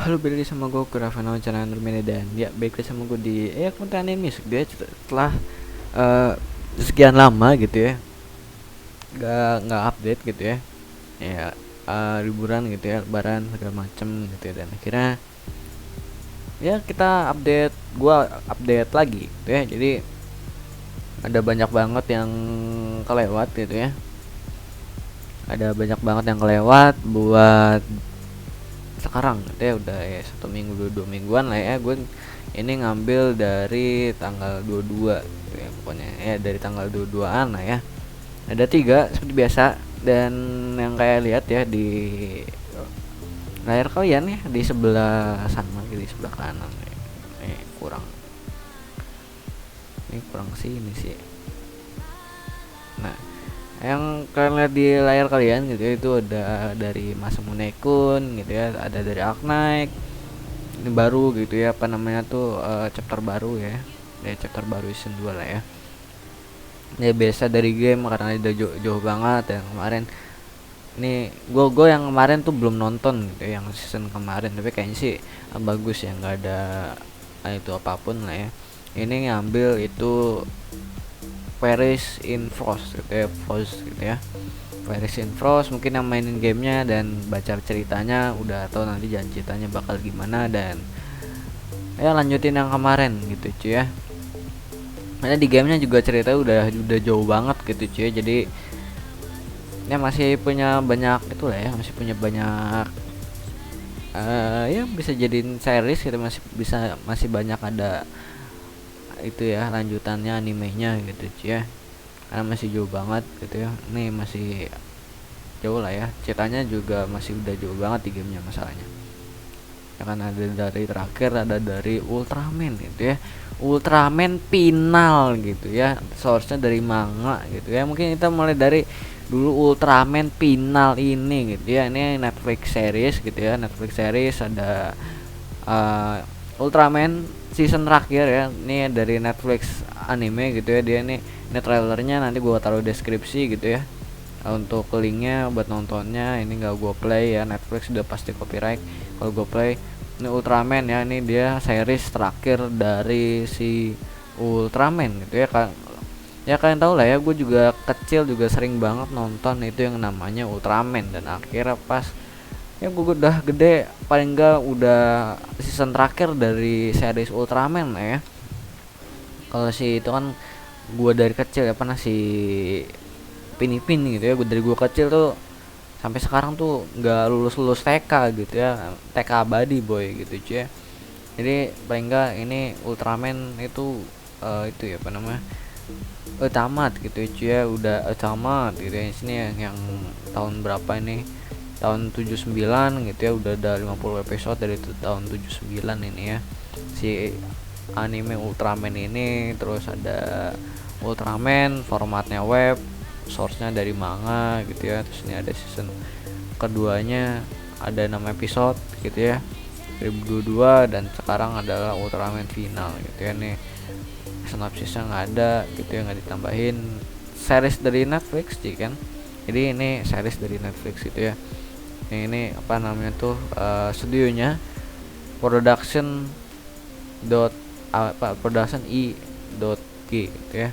Halo, balik lagi sama gue Kurafano Channel Nurmini, dan ya balik lagi sama gue di konten ini dia setelah eh, sekian lama gitu ya, nggak update gitu ya. Ya, liburan gitu ya, lebaran segala macem gitu ya, dan akhirnya ya kita update, gua update lagi gitu ya. Jadi ada banyak banget yang kelewat gitu ya, ada banyak banget yang kelewat buat sekarang gitu ya. Udah ya 1 minggu, dua mingguan lah ya. Gue ini ngambil dari tanggal 22 gitu ya, pokoknya ya dari tanggal 22-an lah ya. Ada 3 seperti biasa, dan yang kayak lihat ya di layar kalian ya, di sebelah sana, di sebelah kanan ya. Kurang, ini kurang sini sih. Nah, yang kalian lihat di layar kalian gitu ya, itu ada dari Masamune Kun gitu ya, ada dari Arknight. Ini baru gitu ya, apa namanya tuh, chapter baru ya. Ya chapter baru season 2 lah ya. Ya biasa dari game karena udah jauh banget. Yang kemarin ini gue yang kemarin tuh belum nonton gitu ya, yang season kemarin, tapi kayaknya sih bagus ya, nggak ada itu apapun lah ya. Ini ngambil itu Paris in Frost gitu ya, Frost gitu ya. Paris in Frost, mungkin yang mainin gamenya dan baca ceritanya udah tahu nanti jalan ceritanya bakal gimana, dan ya lanjutin yang kemarin gitu cuy ya. Karena di gamenya juga ceritanya udah jauh banget gitu cuy. Jadi ya masih punya banyak itu lah ya, masih punya banyak ya bisa jadiin series gitu, masih banyak ada itu ya lanjutannya, animenya gitu cuy ya. Karena masih jauh banget gitu ya. Nih masih jauh lah ya, ceritanya juga masih udah jauh banget di gamenya masalahnya. Ya kan, ada dari terakhir, ada dari Ultraman gitu ya, Ultraman final gitu ya, source-nya dari manga gitu ya. Mungkin kita mulai dari dulu Ultraman final ini gitu ya. Ini Netflix series gitu ya, Netflix series ada Ultraman season terakhir ya. Ini dari Netflix anime gitu ya. Dia ini trailernya nanti gua taruh deskripsi gitu ya, untuk linknya buat nontonnya. Ini nggak gue play ya, Netflix udah pasti copyright kalau gue play. Ini Ultraman ya, ini dia series terakhir dari si Ultraman gitu ya kan. Ya kalian tahu lah ya, gue juga kecil juga sering banget nonton itu yang namanya Ultraman, dan akhirnya pas ya gue udah gede, paling enggak udah season terakhir dari series Ultraman lah ya. Kalau si itu kan gue dari kecil ya pernah si Pinipin gitu ya. Gue dari gue kecil tuh sampai sekarang tuh nggak lulus TK gitu ya, TK abadi boy gitu cuy. Jadi paling enggak ini Ultraman itu itu ya apa namanya, tamat gitu cuy ya, udah tamat gitu ya. Sini yang tahun berapa ini, tahun 79 gitu ya, udah ada 50 episode dari tahun 79 ini ya, si anime Ultraman ini. Terus ada Ultraman formatnya web, source-nya dari manga gitu ya. Terus ini ada season keduanya, ada 6 episode gitu ya, 2022, dan sekarang adalah Ultraman final gitu ya. Nih sinopsisnya nggak ada gitu ya, nggak ditambahin. Series dari Netflix sih kan, jadi ini series dari Netflix gitu ya. Ini apa namanya tuh, studionya production dot apa production i dot g gitu ya.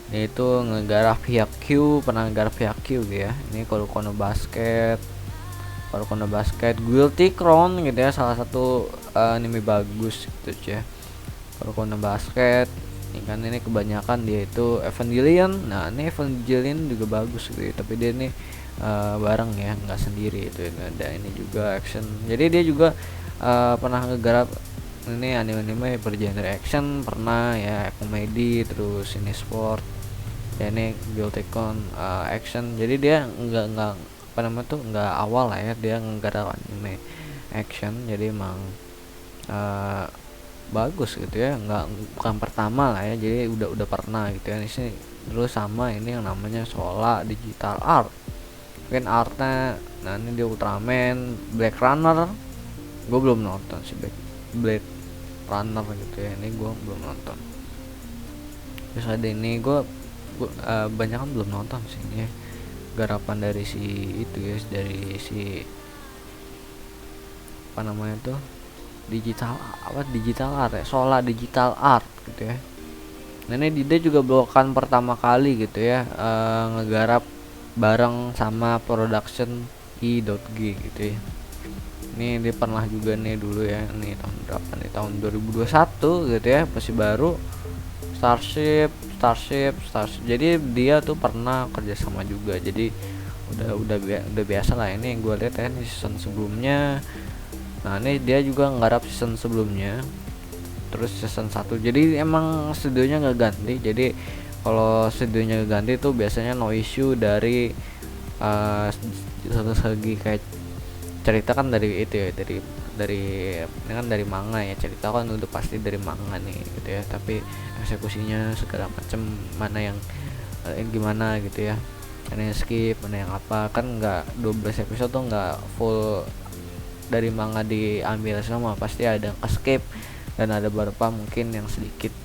Ini itu ngegarap pihak Q, pernah ngegarap pihak Q gitu ya. Ini Kuroko no Basket, Guilty Crown gitu ya, salah satu anime bagus gitu ya. Kuroko no Basket ini kan, ini kebanyakan dia itu Evangelion. Nah ini Evangelion juga bagus gitu ya, tapi dia ini bareng ya, nggak sendiri itu. Ada ini juga action, jadi dia juga pernah ngegarap ini anime-anime bergenre action pernah ya, komedi, terus ini sport ya. Ini Biotekon action, jadi dia nggak apa namanya tuh, nggak awal lah ya dia ngegarap anime action. Jadi emang bagus gitu ya, nggak, bukan pertama lah ya, jadi udah pernah gitu ya. Ini sih terus sama ini yang namanya Sola Digital Art, mungkin artnya. Nah ini di Ultraman Black Runner, gue belum nonton sih Black Runner gitu ya, ini gue belum nonton. Terus ada ini gue banyak kan belum nonton sih ini ya, garapan dari si itu ya, dari si apa namanya tuh, digital art ya, Sola Digital Art gitu ya. Nah ini dia juga bukan pertama kali gitu ya, ngegarap bareng sama production i.g gitu ya. Ini dia pernah juga nih dulu ya, nih tahun berapa nih, tahun 2021 gitu ya, masih baru. Starship. Jadi dia tuh pernah kerja sama juga. Jadi udah biasa lah. Ini yang gue lihat ya, ini season sebelumnya. Nah ini dia juga nggarap season sebelumnya, terus season 1. Jadi emang studionya nggak ganti. Jadi kalau studionya nggak ganti tuh biasanya no issue dari satu segi kayak cerita kan dari itu ya, dari ini kan dari manga ya, cerita kan udah pasti dari manga nih gitu ya, tapi eksekusinya segala macem mana yang gimana gitu ya, mana yang skip, mana yang apa, kan nggak 12 episode tuh nggak full dari manga diambil semua, pasti ada skip dan ada beberapa mungkin yang sedikit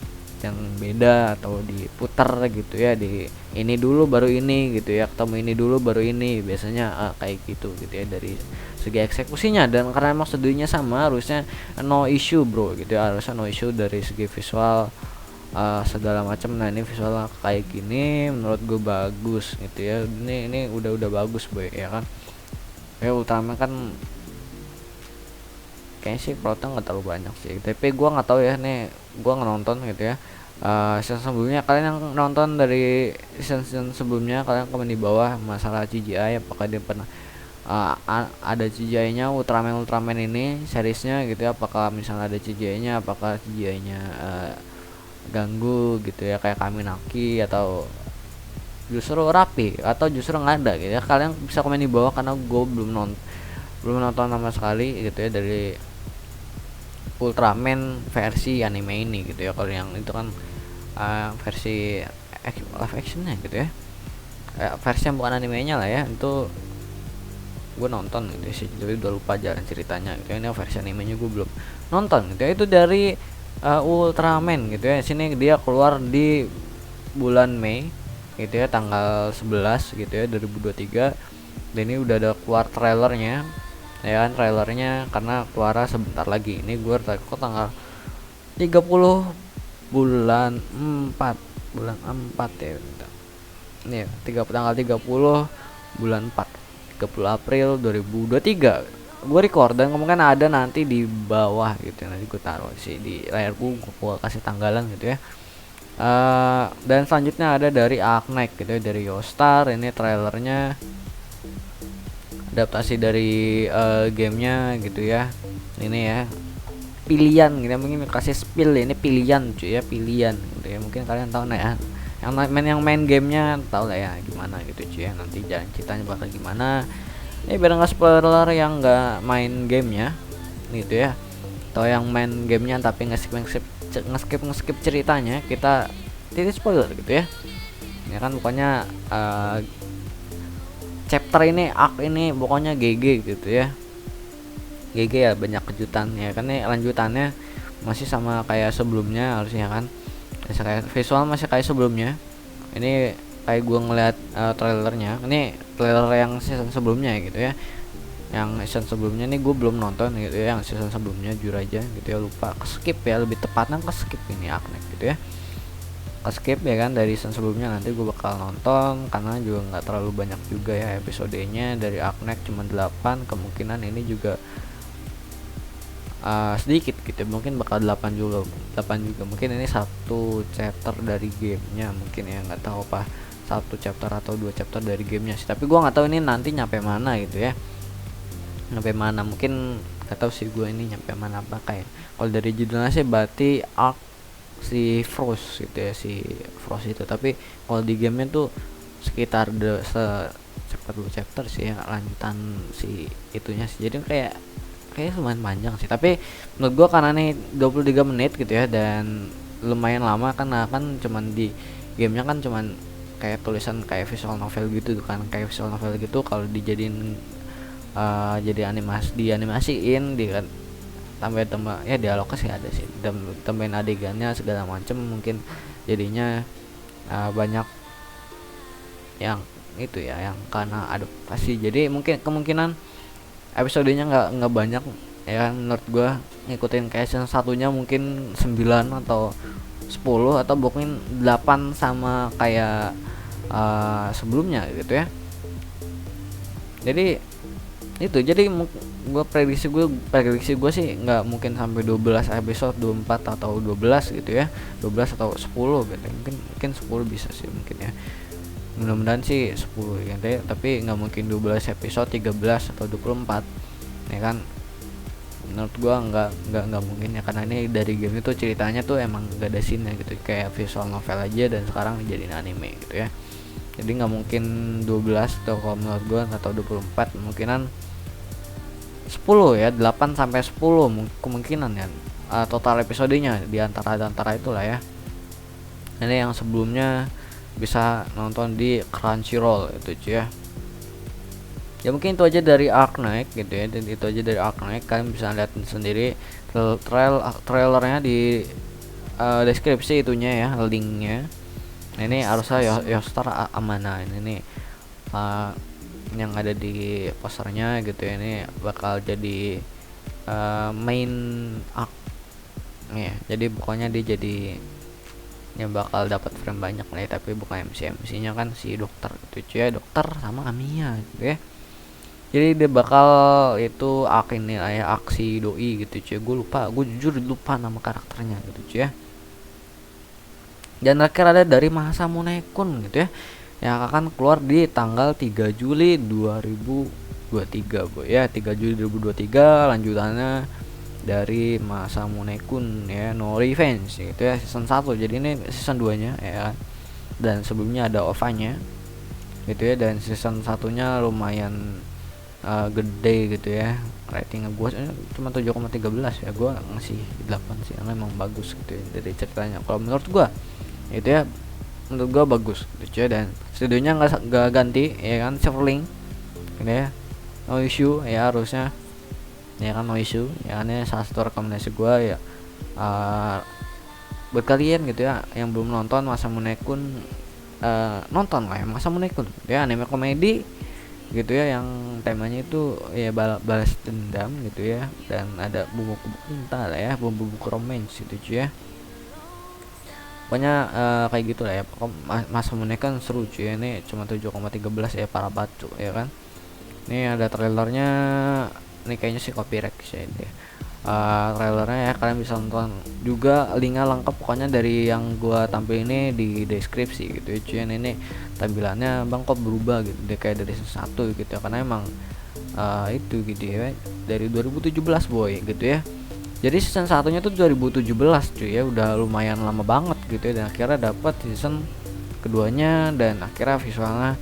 yang beda atau diputar gitu ya, di ini dulu baru ini gitu ya, ketemu ini dulu baru ini, biasanya kayak gitu ya dari segi eksekusinya. Dan karena emang studionya sama, harusnya no issue bro gitu ya, harusnya no issue dari segi visual segala macam. Nah ini visualnya kayak gini menurut gue bagus gitu ya, ini udah bagus boy ya kan ya. Ultraman kan kayaknya sih plotnya nggak terlalu banyak sih, tapi gue nggak tahu ya, nih gue nonton gitu ya season sebelumnya. Kalian yang nonton dari season sebelumnya, kalian komen di bawah masalah CGI, apakah dia pernah ada CGI-nya Ultraman ini seriesnya gitu ya, apakah misalnya ada CGI-nya, apakah CGI-nya ganggu gitu ya kayak Kaminaki, atau justru rapi, atau justru nggak ada gitu ya. Kalian bisa komen di bawah karena gue belum nonton sama sekali gitu ya dari Ultraman versi anime ini gitu ya. Kalau yang itu kan versi live actionnya gitu ya, versi yang bukan animenya lah ya, itu gue nonton gitu sih, tapi udah lupa jalan ceritanya gitu ya. Ini versi animenya gue belum nonton gitu ya. Itu dari Ultraman gitu ya. Sini dia keluar di bulan Mei gitu ya, tanggal 11 gitu ya 2023. Dan ini udah ada keluar trailernya ya kan, trailernya karena keluar sebentar lagi. Ini gue kok tanggal 30 bulan 4 ya, ini ya, tanggal 30 bulan 4, 30 April 2023 gue record, dan kemungkinan ada nanti di bawah gitu ya, nanti gue taruh sih di layar gue kasih tanggalan gitu ya. Dan selanjutnya ada dari Arknight gitu ya, dari Yostar. Ini trailernya adaptasi dari gamenya gitu ya. Ini ya pilihan gitu, mungkin kasih spill ya, ini pilihan cuy ya, pilihan gitu ya. Mungkin kalian tahu nah ya, yang main gamenya tahu lah ya gimana gitu cuy ya, nanti jalan ceritanya bakal gimana. Ini biar nggak spoiler yang nggak main gamenya gitu ya, atau yang main gamenya tapi nge-skip ceritanya, kita tidak spoiler gitu ya. Ya kan pokoknya chapter ini, arc ini pokoknya GG gitu ya. GG ya, banyak kejutan ya kan. Ini lanjutannya masih sama kayak sebelumnya harusnya kan, masih kayak visual masih kayak sebelumnya. Ini kayak gue ngeliat trailernya, ini trailer yang season sebelumnya gitu ya. Yang season sebelumnya nih gue belum nonton gitu ya, yang season sebelumnya jujur aja gitu ya, lupa, skip ya, lebih tepatnya skip ini Arknight gitu ya, skip ya kan dari season sebelumnya. Nanti gue bakal nonton karena juga nggak terlalu banyak juga ya episodenya. Dari Arknight cuma 8, kemungkinan ini juga sedikit gitu, mungkin bakal 8 juga mungkin ini satu chapter dari gamenya mungkin ya, nggak tahu apa satu chapter atau 2 chapter dari gamenya sih, tapi gue nggak tahu ini nanti nyampe mana gitu ya, nyampe mana, mungkin nggak tahu sih gue ini nyampe mana. Apa kayak kalau dari judulnya sih berarti arc si Frost gitu ya, si Frost itu, tapi kalau di gamenya tuh sekitar chapter 2 chapter sih ya, lanjutan si itunya sih. Jadi kayak lumayan panjang sih, tapi menurut gua karena nih 23 menit gitu ya, dan lumayan lama karena kan cuman di gamenya kan cuman kayak tulisan kayak visual novel gitu kan, kayak visual novel gitu. Kalau dijadiin jadi dianimasiin di kan, tambah ya dialognya sih ada sih, tambahin adegannya segala macem, mungkin jadinya banyak yang itu ya, yang karena adaptasi. Jadi mungkin kemungkinan episodenya nggak banyak ya kan. Menurut gua ngikutin kayak season satunya mungkin 9 atau 10 atau mungkin 8 sama kayak sebelumnya gitu ya. Jadi itu, jadi prediksi gue sih nggak mungkin sampai 12 episode, 24 atau 12 gitu ya, 12 atau 10 gitu, mungkin 10 bisa sih mungkin ya, mudah-mudahan sih 10 gitu ya, tapi nggak mungkin 12 episode, 13 atau 24 ya kan. Menurut gua nggak mungkin ya, karena ini dari game itu ceritanya tuh emang gak ada scene gitu, kayak visual novel aja dan sekarang dijadiin anime gitu ya. Jadi nggak mungkin 12 atau kalau menurut gua atau 24, kemungkinan 10 ya, 8 sampai 10 kemungkinan ya, total episodenya di antara itulah ya. Ini yang sebelumnya bisa nonton di Crunchyroll itu cuy ya. Ya mungkin itu aja dari Arc Knight gitu ya, dan itu aja dari Arc Knight, kalian bisa lihat sendiri trailernya di deskripsi itunya ya, linknya. Nah, ini harusnya Yostar Amana ini nih, yang ada di posternya gitu ya, ini bakal jadi main arc ya. Jadi pokoknya dia jadi yang bakal dapat frame banyak nih, tapi bukan MC nya kan si dokter gitu cuy ya, dokter sama Amiya gitu ya. Jadi dia bakal itu arc ini ya, aksi doi gitu cuy, gue jujur lupa nama karakternya gitu cuy ya. Dan terakhir ada dari Masamune Kun gitu ya, yang akan keluar di tanggal 3 Juli 2023 boy ya, 3 Juli 2023, lanjutannya dari Masamune Kun ya, No Revenge gitu ya, season 1. Jadi ini season 2 nya ya, dan sebelumnya ada OVA-nya gitu ya, dan season satunya lumayan gede gitu ya, ratingnya gue cuma 7,13 ya, gue ngasih 8 sih karena emang bagus gitu ya dari ceritanya. Kalau menurut gue itu ya, menurut gua bagus gitu ya, dan studionya nggak ganti ya kan, Silverlink ini ya, no issue ya harusnya ya kan, no issue ya kan. Ini salah satu rekomendasi gua ya, buat kalian gitu ya yang belum nonton Masamune Kun, nonton lah ya Masamune Kun ya, anime komedi gitu ya, yang temanya itu ya balas dendam gitu ya, dan ada bumbu cinta lah ya, bumbu romance gitu ya. Pokoknya kayak gitu lah ya. Masamune kan seru cuy, ini cuma 7,13 ya, para batu ya kan. Ini ada trailernya, ini kayaknya sih copyright sih ini. Trailernya ya, kalian bisa nonton juga, linknya lengkap pokoknya dari yang gua tampil ini di deskripsi gitu ya cuy. Ini tampilannya bang kok berubah gitu deh, kayak dari satu gitu ya, karena emang itu gitu ya, dari 2017 boy gitu ya. Jadi season satunya tuh 2017 cuy ya, udah lumayan lama banget gitu ya, dan akhirnya dapat season keduanya, dan akhirnya visualnya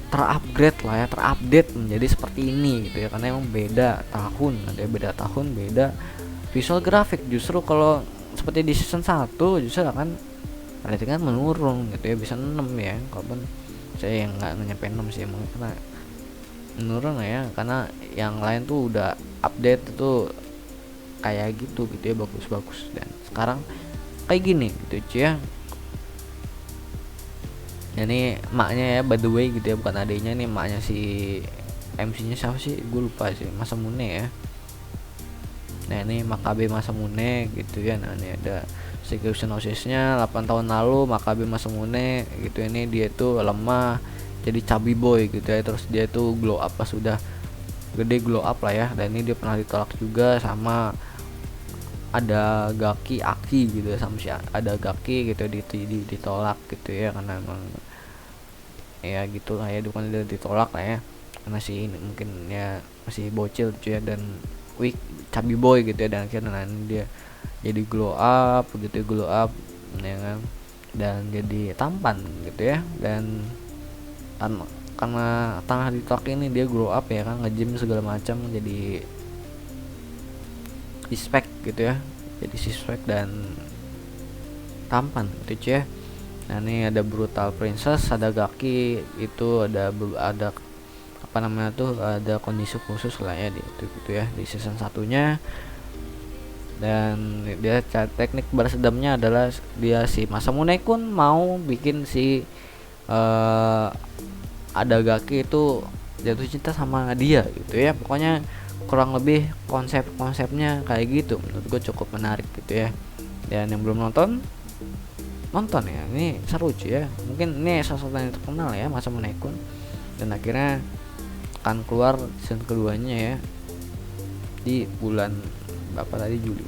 terupgrade lah ya, terupdate menjadi seperti ini gitu ya, karena emang beda tahun, beda visual grafik. Justru kalau seperti di season 1 justru akan ratingnya menurun gitu ya, bisa 6 ya, kalaupun saya yang nggak nyampe 6 sih emang, karena menurun ya, karena yang lain tuh udah update itu kayak gitu ya, bagus-bagus, dan sekarang kayak gini gitu cuy ya. Ini maknya ya, by the way gitu ya, bukan adanya, nih maknya si MC-nya siapa sih, gue lupa sih, Masamune ya. Nah ini Makabe Masamune gitu ya. Nah ini ada Shigeushinosis-nya 8 tahun lalu, Makabe Masamune gitu. Ini dia tuh lemah jadi chubby boy gitu ya, terus dia tuh glow up pas sudah gede, glow up lah ya. Dan ini dia pernah ditolak juga sama ada Gaki Aki gitu ya, sama si ada Gaki gitu, ditolak gitu ya, karena emang ya gitulah ya, bukan dia ditolak lah ya, karena si ini mungkin ya masih bocil cuy ya, dan weak chubby boy gitu ya, dan akhirnya dia jadi glow up ya kan, dan jadi tampan gitu ya, dan karena tanah ditolak ini dia grow up ya kan, nge-gym segala macam, jadi respect gitu ya, jadi suspek dan tampan gitu ya. Nah ini ada Brutal Princess, ada Gaki itu, ada apa namanya tuh, ada kondisi khusus lah ya di itu gitu ya, di season satunya. Dan dia teknik balas dendamnya adalah dia si Masamune Kun mau bikin si ada Gaki itu jatuh cinta sama dia gitu ya. Pokoknya kurang lebih konsepnya kayak gitu. Menurut gue cukup menarik gitu ya. Dan yang belum nonton ya, ini seru cuy ya. Mungkin ini salah satu yang terkenal ya, Masamune Kun. Dan akhirnya akan keluar season keduanya ya di bulan berapa tadi, Juli,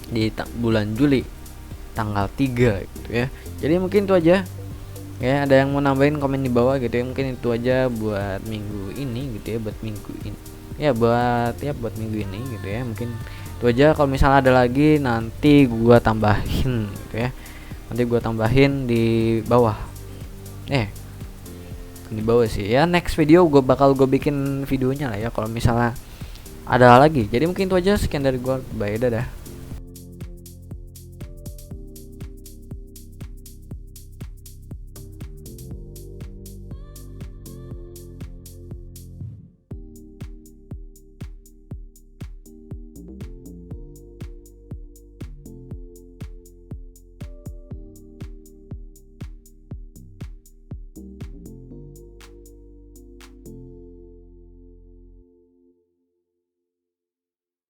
di bulan Juli tanggal 3 gitu ya. Jadi mungkin itu aja ya. Ada yang mau nambahin komen di bawah gitu ya. Mungkin itu aja buat minggu ini gitu ya, buat minggu ini ya, buat minggu ini gitu ya. Mungkin itu aja. Kalau misalnya ada lagi nanti gua tambahin gitu ya, nanti gua tambahin di bawah di bawah sih ya. Next video gue bikin videonya lah ya kalau misalnya ada lagi. Jadi mungkin itu aja, sekian dari gua, bye, dadah.